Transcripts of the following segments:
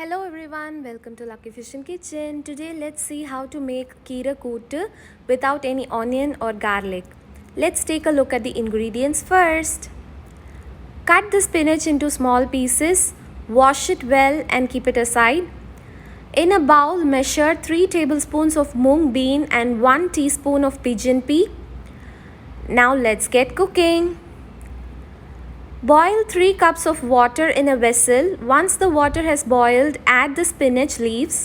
Hello everyone, welcome to Lucky Fusion Kitchen. Today let's see how to make keerai kootu without any onion or garlic. Let's take a look at the ingredients first. Cut the spinach into small pieces, wash it well and keep it aside. In a bowl, measure 3 tablespoons of mung bean and 1 teaspoon of pigeon pea. Now let's get cooking. Boil 3 cups of water in a vessel. Once the water has boiled, add the spinach leaves.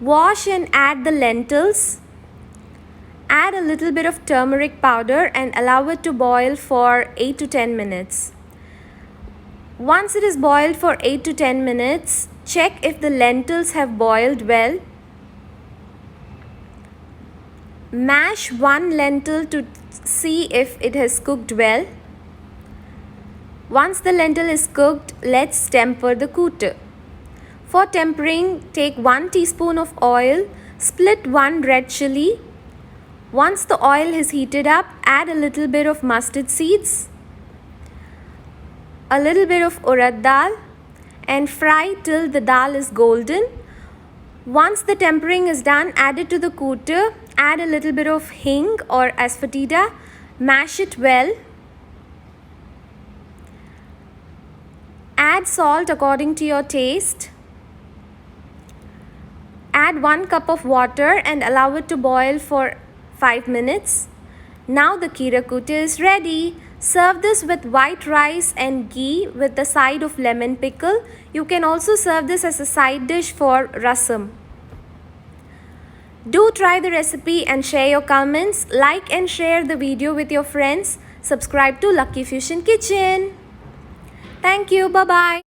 Wash and add the lentils. Add a little bit of turmeric powder and allow it to boil for 8 to 10 minutes. Once it is boiled for 8 to 10 minutes, check if the lentils have boiled well. Mash one lentil to see if it has cooked well. Once the lentil is cooked, let's temper the kootu. For tempering, take 1 teaspoon of oil, split 1 red chili. Once the oil is heated up, add a little bit of mustard seeds, a little bit of urad dal, and fry till the dal is golden. Once the tempering is done, add it to the kootu. Add a little bit of hing or asafoetida. Mash it well. Add salt according to your taste. Add 1 cup of water and allow it to boil for 5 minutes. Now the keerai kootu is ready. Serve this with white rice and ghee with the side of lemon pickle. You can also serve this as a side dish for rasam. Do try the recipe and share your comments. Like and share the video with your friends. Subscribe to Lucky Fusion Kitchen. Thank you. Bye-bye.